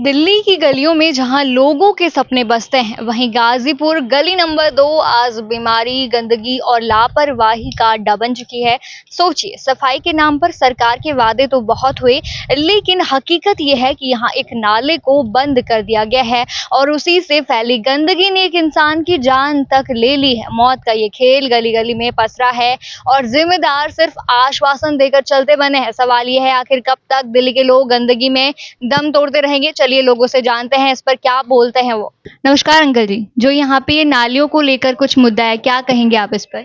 दिल्ली की गलियों में जहां लोगों के सपने बसते हैं, वहीं गाजीपुर गली नंबर 2 आज बीमारी, गंदगी और लापरवाही का अड्डा बन चुकी है। सोचिए, सफाई के नाम पर सरकार के वादे तो बहुत हुए, लेकिन हकीकत यह है कि यहां एक नाले को बंद कर दिया गया है और उसी से फैली गंदगी ने एक इंसान की जान तक ले ली है। मौत का ये खेल गली गली में पसरा है और जिम्मेदार सिर्फ आश्वासन देकर चलते बने हैं। सवाल यह है, आखिर कब तक दिल्ली के लोग गंदगी में दम तोड़ते रहेंगे? चलिए लोगों से जानते हैं इस पर क्या बोलते हैं वो। नमस्कार अंकल जी, जो यहाँ पे ये नालियों को लेकर कुछ मुद्दा है, क्या कहेंगे आप इस पर?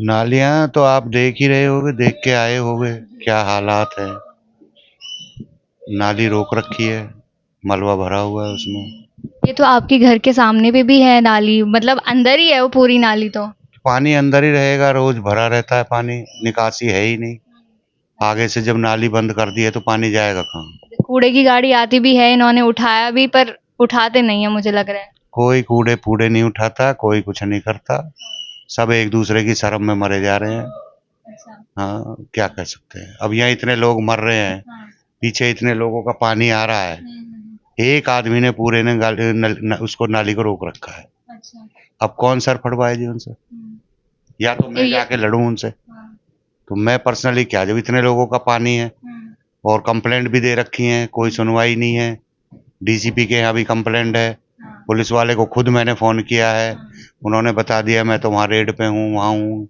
नालियां तो आप देख ही रहे होगे, देख के आए होगे क्या हालात है। नाली रोक रखी है, मलबा भरा हुआ है उसमें। ये तो आपके घर के सामने पे भी है नाली, मतलब अंदर ही है वो पूरी नाली। तो पानी अंदर ही रहेगा, रोज भरा रहता है पानी, निकासी है ही नहीं। आगे से जब नाली बंद कर दी है तो पानी जाएगा कहाँ? कूड़े की गाड़ी आती भी है, इन्होंने उठाया भी, पर उठाते नहीं है मुझे लग रहा है। कोई कूड़े पूड़े नहीं उठाता, कोई कुछ नहीं करता, सब एक दूसरे की शर्म में मरे जा रहे हैं। अच्छा। हाँ, क्या कर सकते हैं। अब यहाँ इतने लोग मर रहे हैं, पीछे इतने लोगों का पानी आ रहा है, एक आदमी ने पूरे ने उसको नाली को रोक रखा है। अच्छा। अब कौन सर फड़वाए जी उनसे? या तो मैं जाके लड़ूं उनसे। तो मैं पर्सनली क्या, जब इतने लोगों का पानी है और कंप्लेंट भी दे रखी है, कोई सुनवाई नहीं है। डीसीपी के यहाँ भी कंप्लेंट है, पुलिस वाले को खुद मैंने फोन किया है, उन्होंने बता दिया मैं तो वहाँ रेड पे हूँ, वहाँ हूँ।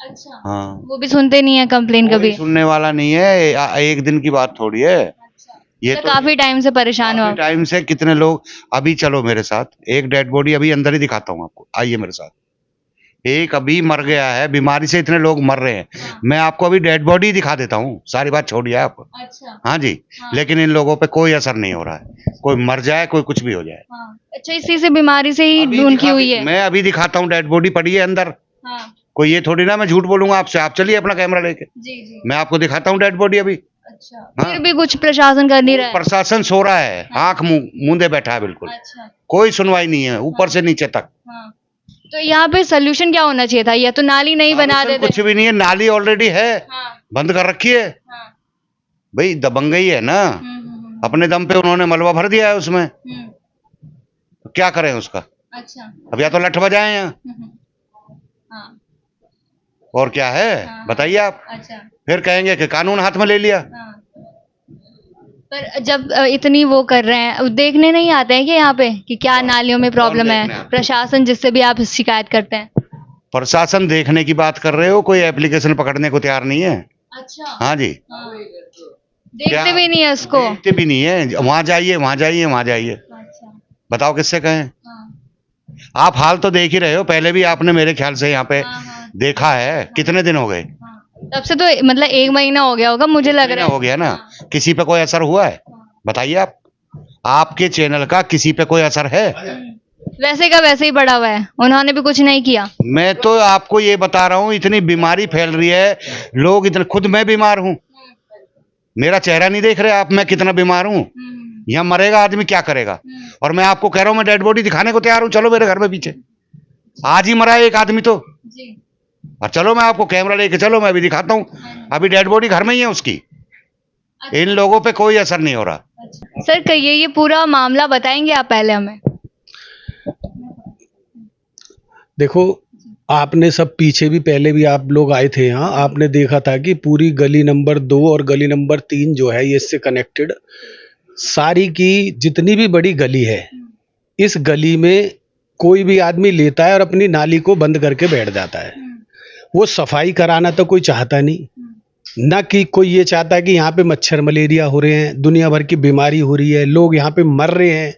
अच्छा। हाँ, वो भी सुनते नहीं है कंप्लेन कभी? सुनने वाला नहीं है, एक दिन की बात थोड़ी है। ये तो काफी टाइम से परेशान हुआ। टाइम से कितने लोग। अभी चलो मेरे साथ, एक डेड बॉडी अभी अंदर ही दिखाता हूँ आपको, आइए मेरे साथ। एक अभी मर गया है, बीमारी से इतने लोग मर रहे हैं। मैं आपको अभी डेड बॉडी दिखा देता हूँ, सारी बात छोड़िए आप। अच्छा। हाँ जी। लेकिन इन लोगों पे कोई असर नहीं हो रहा है, कोई मर जाए, कोई कुछ भी हो जाए। अच्छा, इसी से बीमारी से ही उनकी हुई है? मैं अभी दिखाता हूँ, डेड बॉडी पड़ी है अंदर। कोई ये थोड़ी ना मैं झूठ बोलूंगा आपसे। आप चलिए अपना कैमरा लेके, जी। मैं आपको दिखाता हूँ डेड बॉडी अभी। अच्छा। हाँ। फिर भी कुछ प्रशासन कर नहीं रहा है? प्रशासन सो रहा है, आंख मूंदे बैठा है बिल्कुल। अच्छा। कोई सुनवाई नहीं है, ऊपर से नीचे तक। तो यहाँ पे सोल्यूशन क्या होना चाहिए था? या तो नाली नहीं बना देते? कुछ भी नहीं है, नाली ऑलरेडी है, बंद कर रखी है। भाई दबंगई है ना, अपने दम पे उन्होंने मलबा भर दिया है उसमें, तो क्या करें उसका? अच्छा। अब या तो लठ बजाएं यहाँ, और क्या है बताइए आप। अच्छा। फिर कहेंगे कि कानून हाथ में ले लिया। पर जब इतनी वो कर रहे हैं, देखने नहीं आते हैं कि यहाँ पे कि क्या नालियों में प्रॉब्लम है? प्रशासन जिससे भी आप शिकायत करते हैं? प्रशासन देखने की बात कर रहे हो, कोई एप्लीकेशन पकड़ने को तैयार नहीं है। अच्छा। हाँ जी। देखते भी नहीं है उसको? देखते भी नहीं है। वहां जाइए, वहां जाइए, वहां जाइए। अच्छा। बताओ किससे कहें? आप हाल तो देख ही रहे हो, पहले भी आपने मेरे ख्याल से यहाँ पे देखा है। कितने दिन हो गए? तब से तो मतलब 1 महीना हो गया होगा मुझे लग रहा है। हो गया ना। किसी पे कोई असर हुआ है? बताइए आप। आपके चैनल का किसी पे कोई असर है? वैसे का वैसे ही पड़ा हुआ है, उन्होंने भी कुछ नहीं किया। मैं तो आपको ये बता रहा हूँ, इतनी बीमारी फैल रही है, लोग इतने, खुद मैं बीमार हूँ, मेरा चेहरा नहीं देख रहे आप, मैं कितना बीमार हूँ। यहाँ मरेगा आदमी, क्या करेगा? और मैं आपको कह रहा हूँ, मैं डेड बॉडी दिखाने को तैयार हूँ, चलो मेरे घर में पीछे। आज ही मरा है एक आदमी तो। और चलो मैं आपको कैमरा लेके चलो, मैं अभी दिखाता हूँ। अभी डेड बॉडी घर में ही है उसकी। इन लोगों पे कोई असर नहीं हो रहा। सर कहिए, ये पूरा मामला बताएंगे आप पहले हमें? देखो, आपने सब पीछे भी पहले भी आप लोग आए थे यहाँ, आपने देखा था कि पूरी गली नंबर 2 और गली नंबर 3 जो है, ये इससे कनेक्टेड सारी की जितनी भी बड़ी गली है, इस गली में कोई भी आदमी लेता है और अपनी नाली को बंद करके बैठ जाता है। वो सफाई कराना तो कोई चाहता नहीं, ना कि कोई ये चाहता है कि यहाँ पे मच्छर मलेरिया हो रहे हैं, दुनिया भर की बीमारी हो रही है, लोग यहाँ पे मर रहे हैं।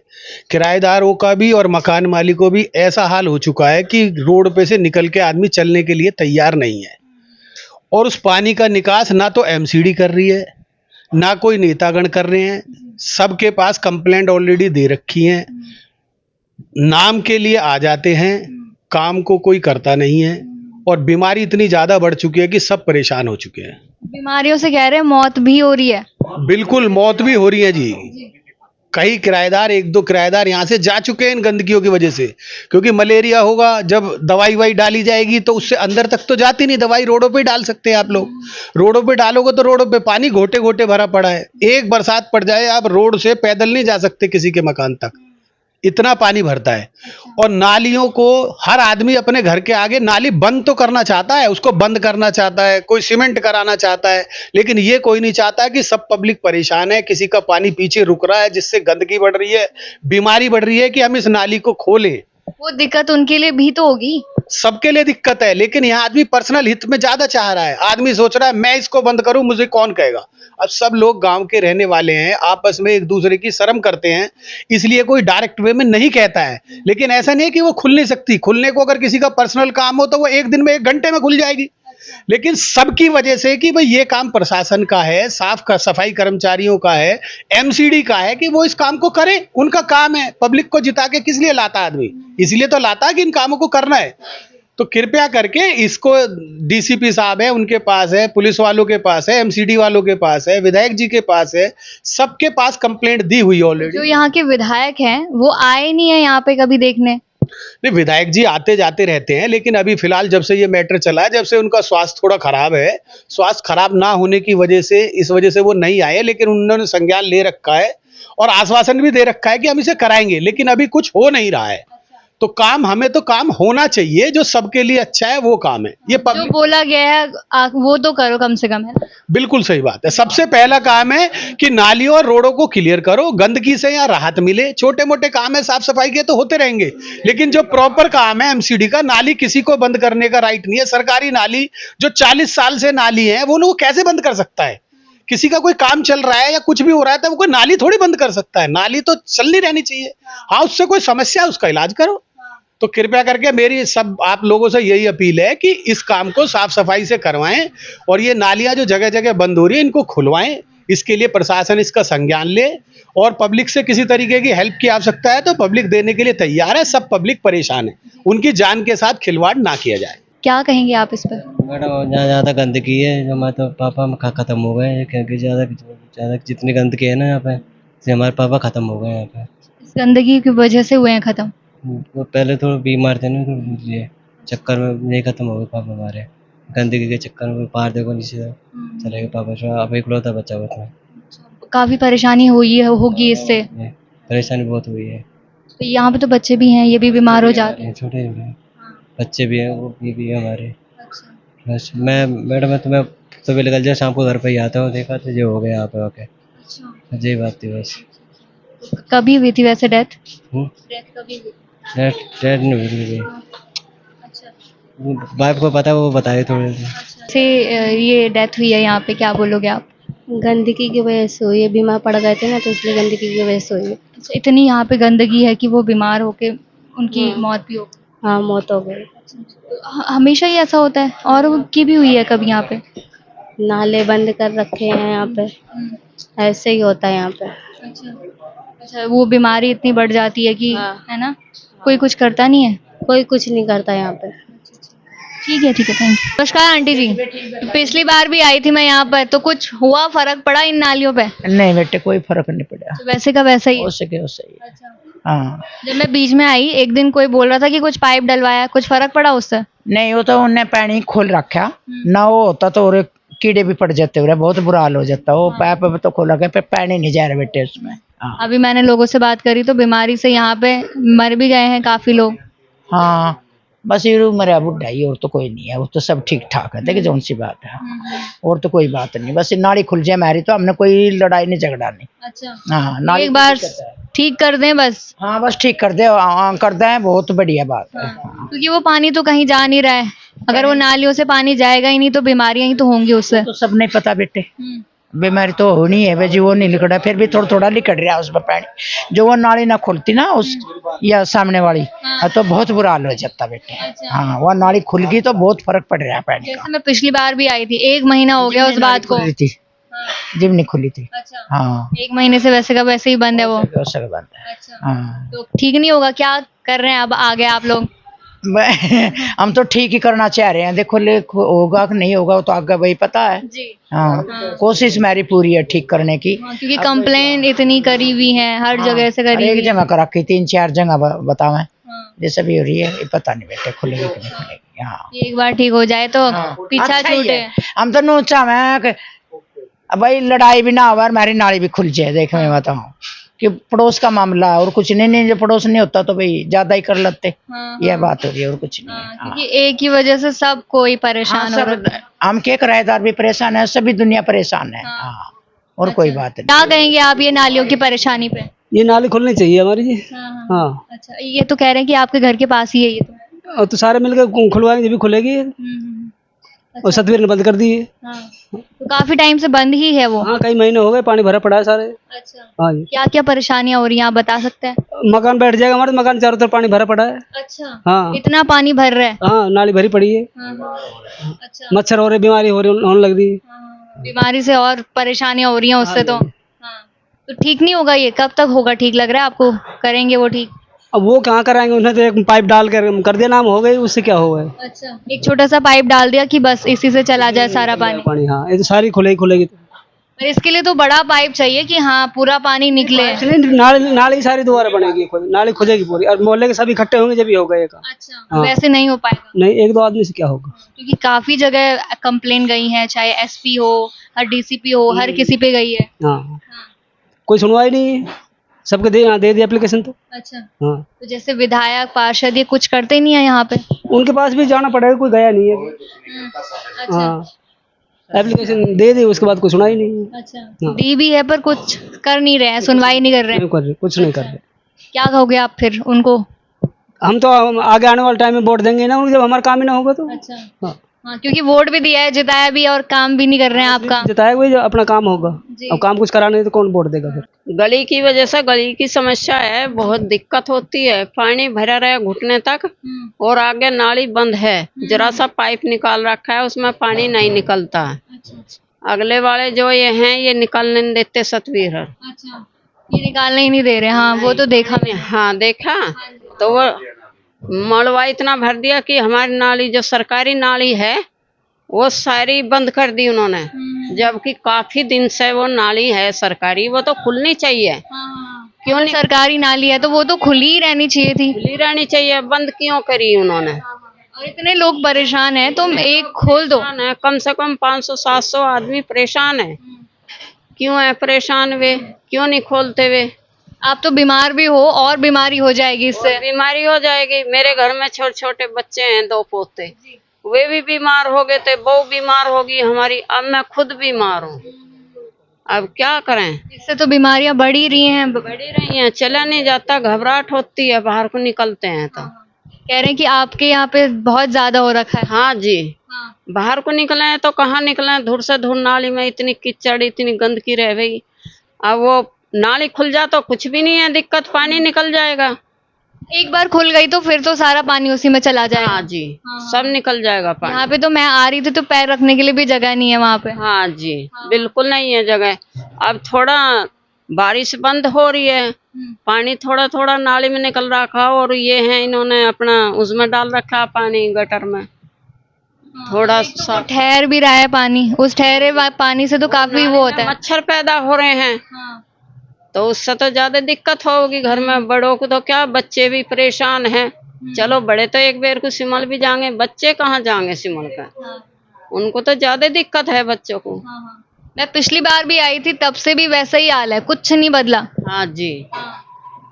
किराएदारों का भी और मकान मालिकों भी ऐसा हाल हो चुका है कि रोड पे से निकल के आदमी चलने के लिए तैयार नहीं है। और उस पानी का निकास ना तो एमसीडी कर रही है, ना कोई नेतागण कर रहे हैं। सबके पास कंप्लेंट ऑलरेडी दे रखी है, नाम के लिए आ जाते हैं, काम को कोई करता नहीं है। और बीमारी इतनी ज्यादा बढ़ चुकी है कि सब परेशान हो चुके हैं। बीमारियों से कह रहे हैं मौत भी हो रही है? बिल्कुल, मौत भी हो रही है जी। कई किराएदार, एक दो किराएदार यहाँ से जा चुके हैं इन गंदगियों की वजह से, क्योंकि मलेरिया होगा, जब दवाई वाई डाली जाएगी तो उससे अंदर तक तो जाती नहीं दवाई, रोडों पे डाल सकते हैं आप लोग। रोडों पे डालोगे तो रोडों पे पानी घोटे घोटे भरा पड़ा है, एक बरसात पड़ जाए आप रोड से पैदल नहीं जा सकते किसी के मकान तक, इतना पानी भरता है। और नालियों को हर आदमी अपने घर के आगे नाली बंद तो करना चाहता है, उसको बंद करना चाहता है, कोई सीमेंट कराना चाहता है, लेकिन ये कोई नहीं चाहता कि सब पब्लिक परेशान है, किसी का पानी पीछे रुक रहा है जिससे गंदगी बढ़ रही है, बीमारी बढ़ रही है, कि हम इस नाली को खोलें। वो दिक्कत उनके लिए भी तो होगी। सबके लिए दिक्कत है, लेकिन यहाँ आदमी पर्सनल हित में ज्यादा चाह रहा है। आदमी सोच रहा है मैं इसको बंद करूं, मुझे कौन कहेगा। अब सब लोग गांव के रहने वाले हैं, आपस में एक दूसरे की शर्म करते हैं, इसलिए कोई डायरेक्ट वे में नहीं कहता है। लेकिन ऐसा नहीं है कि वो खुल नहीं सकती, खुलने को अगर किसी का पर्सनल काम हो तो वो एक दिन में, एक घंटे में खुल जाएगी। लेकिन सबकी वजह से कि भाई ये काम प्रशासन का है, सफाई कर्मचारियों का है, एमसीडी का है, कि वो इस काम को करें, उनका काम है। पब्लिक को जिता के किस लिए लाता आदमी, इसलिए तो लाता है कि इन कामों को करना है। तो कृपया करके इसको, डीसीपी साहब है उनके पास है, पुलिस वालों के पास है, एमसीडी वालों के पास है, विधायक जी के पास है, सबके पास कंप्लेंट दी हुई ऑलरेडी। जो यहाँ के विधायक हैं वो आए नहीं है यहाँ पे कभी देखने? नहीं, विधायक जी आते जाते रहते हैं, लेकिन अभी फिलहाल जब से ये मैटर चला है, जब से उनका स्वास्थ्य थोड़ा खराब है, स्वास्थ्य खराब ना होने की वजह से, इस वजह से वो नहीं आए। लेकिन उन्होंने संज्ञान ले रखा है और आश्वासन भी दे रखा है कि हम इसे कराएंगे, लेकिन अभी कुछ हो नहीं रहा है। तो काम, हमें तो काम होना चाहिए, जो सबके लिए अच्छा है वो काम है। ये जो बोला गया है वो तो करो कम से कम, है ना? बिल्कुल सही बात है। सबसे पहला काम है कि नालियों और रोडों को क्लियर करो, गंदगी से यहाँ राहत मिले। छोटे मोटे काम है साफ सफाई के तो होते रहेंगे, लेकिन जो प्रॉपर काम है एमसीडी का, नाली किसी को बंद करने का राइट नहीं है। सरकारी नाली जो 40 साल से नाली है, वो लोग कैसे बंद कर सकता है? किसी का कोई काम चल रहा है या कुछ भी हो रहा है तो वो कोई नाली थोड़ी बंद कर सकता है। नाली तो चलनी रहनी चाहिए। हाँ, उससे कोई समस्या है उसका इलाज करो। तो कृपया करके मेरी सब आप लोगों से यही अपील है कि इस काम को साफ सफाई से करवाएं, और ये नालियां जो जगह जगह बंद हो रही है इनको खुलवाएं। इसके लिए प्रशासन इसका संज्ञान ले, और पब्लिक से किसी तरीके की हेल्प की आवश्यकता है तो पब्लिक देने के लिए तैयार है। सब पब्लिक परेशान है, उनकी जान के साथ खिलवाड़ ना किया जाए। क्या कहेंगे आप इस पर? मैडम, यहाँ ज़्यादा गंदगी है, जो हमारे तो पापा खत्म हो गए हैं, क्योंकि ज़्यादा जितनी गंदगी है ना यहाँ पे, इससे हमारे पापा खत्म हो गए यहाँ पे। इस गंदगी की वजह से हुए हैं खत्म? वो पहले थोड़ा बीमार थे ना, तो ये चक्कर में नहीं खत्म हो गए पापा हमारे, गंदगी के चक्कर में। बाहर देखो नीचे चले गए पापा, जो अब इकलौता बच्चा हुआ था। काफी परेशानी होगी इससे? परेशानी बहुत हुई है। तो यहाँ पे तो बच्चे भी हैं, ये भी बीमार हो जाते हैं। छोटे बच्चे भी हैं, वो भी है हमारे। बस मैडम तो मैं सुबह निकल जाए, शाम को घर पे ही आता हूँ, देखा तो जो हो गया यहाँ पे आके। यही बात थी बस। कभी हुई थी वैसे डेथ? डेथ नहीं हुई। वाइफ को पता है, वो बताए थोड़े से ये डेथ हुई है यहाँ पे, क्या बोलोगे आप? गंदगी की वजह से हुई है, बीमार पड़ गए थे ना, तो इसलिए गंदगी की वजह से हुई है। अच्छा, इतनी यहाँ पे गंदगी है कि वो बीमार होके उनकी मौत भी हो गई? हाँ, मौत हो गई। हमेशा ही ऐसा होता है, और की भी हुई है कभी यहाँ पे? नाले बंद कर रखे हैं यहाँ पे, ऐसे ही होता है यहाँ पे। अच्छा, वो बीमारी इतनी बढ़ जाती है कि, हाँ। है ना, कोई कुछ करता नहीं है? कोई कुछ नहीं करता यहाँ पे। ठीक है, थैंक यू। नमस्कार आंटी जी, पिछली बार भी आई थी मैं यहाँ पर, तो कुछ हुआ, फर्क पड़ा इन नालियों पे? नहीं बेटे, कोई फर्क नहीं पड़ा। तो वैसे का वैसा ही है? हो सही। अच्छा। हाँ, जब मैं बीच में आई एक दिन, कोई बोल रहा था कि कुछ पाइप डलवाया, कुछ फर्क पड़ा उससे? नहीं, वो तो उनने पानी खोल रखा ना, वो होता तो और कीड़े भी पड़ जाते, बहुत बुरा हाल हो जाता। वो पाइप तो खोला गया, फिर पानी नहीं जा रहा बेटे उसमें। हाँ। अभी मैंने लोगों से बात करी तो बीमारी से यहाँ पे मर भी गए हैं काफी लोग। हाँ, बस ये मेरा बुढ़ा ही, और तो कोई नहीं है, वो तो सब ठीक ठाक है। देखिए, जौन सी बात है, और तो कोई बात नहीं। बस नाली खुल जाए हमारी, तो हमने कोई लड़ाई नहीं झगड़ा नहीं। अच्छा। हाँ, नाली एक बार ठीक कर दें बस। हाँ, बस ठीक कर दे, कर दे, बहुत बढ़िया बात है। क्योंकि वो पानी तो कहीं जा नहीं रहा है, अगर वो नालियों से पानी जाएगा ही नहीं तो बीमारियां ही तो होंगी उससे। तो सब नहीं पता बेटे, बीमारी तो होनी है भाई, वो नहीं लिकड़ा, फिर भी थोड़ा थोड़ा लिकड़ रहा है उसमें पानी। जो वो नाली ना खुलती ना उस या सामने वाली, तो बहुत बुरा हाल हो जाता बेटे। हाँ, वो नाली खुल गई तो बहुत फर्क पड़ रहा है पानी का। जैसे मैं पिछली बार भी आई थी, 1 महीना हो गया उस बात को। जिम नहीं खुली थी। अच्छा। हाँ, 1 महीने से वैसे का वैसे ही बंद है वो। बंद है। अच्छा। हाँ, तो ठीक नहीं होगा, क्या कर रहे हैं अब आगे आप लोग? हम तो ठीक ही करना चाह रहे हैं, देखो ले होगा कि नहीं होगा वो तो आगे वही पता है। जी हाँ, कोशिश मेरी पूरी है ठीक करने की। हाँ, क्योंकि कंप्लेन इतनी करी हुई है, हर जगह से करी एक हुई है। जगह कर रखी, 3-4 जगह बतावे हाँ, जैसे भी हो रही है, ये पता नहीं बेटे खुलेगी कि नहीं खुलेगी। हाँ ये एक बार ठीक हो जाए तो पीछा अच्छा ही छूटे। है। हम तो नोचा में भाई लड़ाई भी ना हो और मेरी नाली भी खुल जाए, देख मैं बताऊं कि पड़ोस का मामला है और कुछ नहीं, जो पड़ोस नहीं होता तो भाई ज्यादा ही कर लेते। हाँ, यह बात हो रही है और कुछ नहीं हाँ, है। क्योंकि एक ही वजह से सब कोई हाँ, परेशान हो रहा है। सब हम के किराएदार भी परेशान है, सभी दुनिया परेशान है। हाँ। हाँ, और कोई बात नहीं। क्या कहेंगे आप ये नालियों की परेशानी पे? ये नाली खुलनी चाहिए हमारी जी। हाँ, हाँ अच्छा, ये तो कह रहे हैं कि आपके घर के पास ही है ये तो। और तो सारे मिलकर खुलवाएंगे जब भी खुलेगी। और अच्छा, सतवीर ने बंद कर दी है। हाँ, तो काफी टाइम से बंद ही है वो। हाँ कई महीने हो गए, पानी भरा पड़ा है सारे। अच्छा, हाँ जी, क्या क्या परेशानियां हो रही हैं आप बता सकते हैं? मकान बैठ जाएगा हमारे, मकान चारों तरफ पानी भरा पड़ा है। अच्छा, हाँ इतना पानी भर रहा है। हाँ, नाली भरी पड़ी है, अच्छा, मच्छर हो रहे, बीमारी हो रही, होने लग रही है। बीमारी से और परेशानियां हो रही हैं उससे तो। हाँ, तो ठीक नहीं होगा ये, कब तक होगा ठीक लग रहा है आपको? करेंगे वो ठीक? अब वो कहाँ कराएंगे, उन्हें तो एक पाइप डाल कर दिया, नाम हो गई, उससे क्या होगा? अच्छा, एक छोटा सा पाइप डाल दिया कि बस इसी से चला जाए सारा पानी। पानी हाँ, ये तो सारी खुलेगी तो। पर इसके लिए तो बड़ा पाइप चाहिए कि हाँ पूरा पानी निकले। इसलिए नाली सारी दोबारा बनेगी, नाली खुदेगी पूरी, और मोहल्ले के सभी इकट्ठे होंगे जब ही होगा ये काम। अच्छा, हाँ। वैसे नहीं हो पाएगा नहीं, एक दो आदमी से क्या होगा? क्योंकि काफी जगह कंप्लेन गई है, चाहे एसपी हो हर डीसीपी हो, हर किसी पे गई है। हाँ, कोई सुनवाई नहीं है, सबके दे दी एप्लीकेशन तो। अच्छा, हाँ, तो जैसे विधायक पार्षद ये कुछ करते नहीं है यहाँ पे? उनके पास भी जाना पड़ेगा, कोई गया नहीं है। अच्छा, हाँ, एप्लीकेशन दे दी, उसके बाद कोई सुनाई नहीं है। अच्छा, हाँ। डी भी है पर कुछ कर नहीं रहे हैं, सुनवाई नहीं कर रहे हैं। नहीं कर रहे, कुछ नहीं कर रहे। क्या कहोगे आप फिर उनको? हम तो आगे आने वाले टाइम में वोट देंगे ना उनको, जब हमारा काम ही ना होगा तो। अच्छा, हाँ, हाँ, क्योंकि वोट भी दिया है, जिताया भी और काम भी नहीं कर रहे हैं आपका। जिताया वही जो अपना काम होगा। जी। अब काम कुछ कराना नहीं तो कौन वोट देगा फिर? गली की वजह से गली की समस्या है, बहुत दिक्कत होती है, पानी भरा रहे घुटने तक और आगे नाली बंद है, जरा सा पाइप निकाल रखा है उसमें पानी नहीं निकलता है। अगले वाले जो ये हैं ये निकालने नहीं देते सतवीर। अच्छा, ये निकालने ही नहीं दे रहे। हाँ, वो तो देखा मैंने। हाँ देखा, तो वो मलबा इतना भर दिया कि हमारी नाली जो सरकारी नाली है वो सारी बंद कर दी उन्होंने, जबकि काफी दिन से वो नाली है सरकारी, वो तो खुलनी चाहिए। क्यों नहीं? सरकारी नाली है तो वो तो खुली ही रहनी चाहिए थी। खुली रहनी चाहिए, बंद क्यों करी उन्होंने? और इतने लोग परेशान हैं, तुम एक खोल दो। कम से कम 500-700 आदमी परेशान है। क्यों है परेशान वे? क्यों नहीं खोलते वे? आप तो बीमार भी हो और बीमारी हो जाएगी इससे। बीमारी हो जाएगी। मेरे घर में छोटे छोटे बच्चे हैं, 2 पोते, वे भी बीमार हो गए थे, बहू बीमार होगी हमारी, अब मैं खुद बीमार हूँ। अब क्या करें? इससे तो बीमारियां बढ़ ही रही हैं। बढ़ी रही हैं, चला नहीं जाता, घबराहट होती है बाहर को निकलते हैं तो। कह रहे हैं कि आपके यहाँ पे बहुत ज्यादा हो रखा है। हाँ जी, बाहर को निकले हैं तो कहाँ निकले, धूर से धूर, नाली में इतनी कीचड़ इतनी गंदगी रह गई। अब वो नाली खुल जा तो कुछ भी नहीं है दिक्कत, पानी निकल जाएगा। एक बार खुल गई तो फिर तो सारा पानी उसी में चला जाएगा। हाँ जी, सब निकल जाएगा पानी। यहाँ पे तो मैं आ रही थी तो पैर रखने के लिए भी जगह नहीं है वहाँ पे। हाँ जी, बिल्कुल नहीं है जगह। अब थोड़ा बारिश बंद हो रही है, पानी थोड़ा थोड़ा नाली में निकल रखा, और ये है इन्होंने अपना उसमें डाल रखा पानी गटर में, थोड़ा सा ठहर भी रहा है पानी, उस ठहरे पानी से तो काफी वो होता है। मच्छर पैदा हो रहे हैं, तो उससे तो ज्यादा दिक्कत होगी घर में। बड़ों को तो क्या, बच्चे भी परेशान हैं। चलो बड़े तो एक बेर को सिमल भी जाएंगे, बच्चे कहाँ जाएंगे सिमल कर? उनको तो ज्यादा दिक्कत है बच्चों को। मैं पिछली बार भी आई थी, तब से भी वैसा ही हाल है, कुछ नहीं बदला। हाँ जी,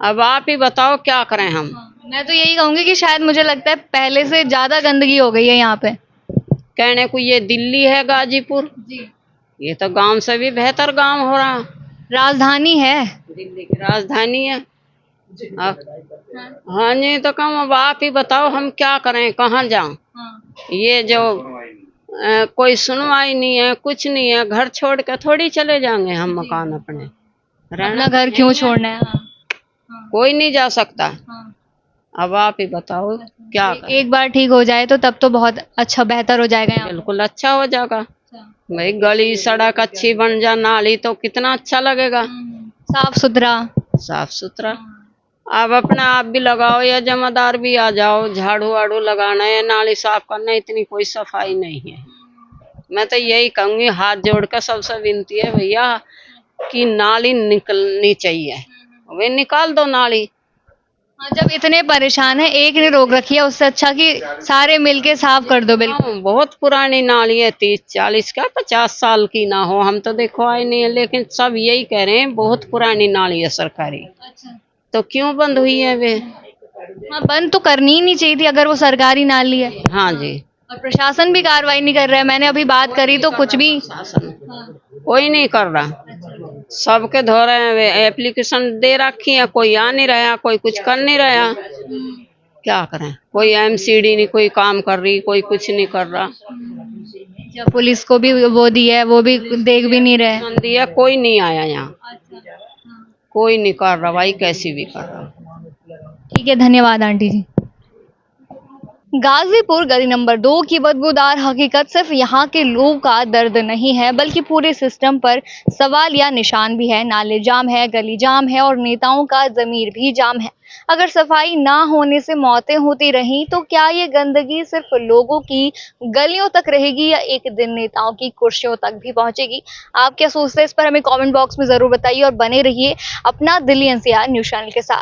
अब आप ही बताओ क्या करें हम? मैं तो यही कहूंगी कि शायद मुझे लगता है पहले से ज्यादा गंदगी हो गई है यहाँ पे। कहने को ये दिल्ली है गाजीपुर जी, ये तो गांव से भी बेहतर गांव हो रहा। राजधानी है, दिल्ली की राजधानी है। हाँ जी, तो कम, अब आप ही बताओ हम क्या करें, कहाँ जाऊं? ये जो कोई सुनवाई नहीं है, कुछ नहीं है, घर छोड़ के थोड़ी चले जाएंगे हम मकान अपने, अपना घर क्यों छोड़ना है? कोई नहीं जा सकता। अब आप ही बताओ क्या करें? एक बार ठीक हो जाए तो तब तो बहुत अच्छा बेहतर हो जाएगा यहाँ। बिल्कुल अच्छा हो जाएगा भाई, गली सड़क अच्छी बन जा, नाली तो कितना अच्छा लगेगा, साफ सुथरा। साफ सुथरा। अब अपना आप भी लगाओ या जमादार भी आ जाओ, झाड़ू वाड़ू लगाना है, नाली साफ करना, इतनी कोई सफाई नहीं है। मैं तो यही कहूंगी, हाथ जोड़कर सबसे विनती है भैया कि नाली निकलनी चाहिए, वे निकाल दो नाली। हाँ, जब इतने परेशान है, एक ने रोक रखी है, उससे अच्छा कि सारे मिलके साफ कर दो। बिल्कुल। हाँ, बहुत पुरानी नाली है, 30-40 क्या 50 साल की ना हो, हम तो देखो आए नहीं है, लेकिन सब यही कह रहे हैं बहुत पुरानी नाली है सरकारी। तो क्यों बंद हुई है वे? हाँ, बंद तो करनी ही नहीं चाहिए थी अगर वो सरकारी नाली है। हाँ जी, और प्रशासन भी कार्रवाई नहीं कर रहा है। मैंने अभी बात करी तो कुछ भी कोई नहीं कर रहा, सबके धो रहे हैं, वे एप्लीकेशन दे रखी है, कोई आ नहीं रहा, कोई कुछ कर नहीं रहा, क्या करें? कोई एमसीडी नहीं, कोई काम कर रही, कोई कुछ नहीं कर रहा। जब पुलिस को भी वो दी है, वो भी देख भी नहीं रहे। मंदी है, कोई नहीं आया यहाँ, कोई नहीं कर रहा भाई, कैसी भी कर रहा। ठीक है, धन्यवाद आंटी जी। गाजीपुर गली नंबर 2 की बदबूदार हकीकत सिर्फ यहाँ के लोगों का दर्द नहीं है, बल्कि पूरे सिस्टम पर सवाल या निशान भी है। नाले जाम है, गली जाम है और नेताओं का ज़मीर भी जाम है। अगर सफाई ना होने से मौतें होती रहीं तो क्या ये गंदगी सिर्फ लोगों की गलियों तक रहेगी या एक दिन नेताओं की कुर्सियों तक भी पहुंचेगी? आप क्या सोचते हैं इस पर हमें कमेंट बॉक्स में ज़रूर बताइए और बने रहिए अपना दिल्ली एनसीआर न्यूज़ चैनल के साथ।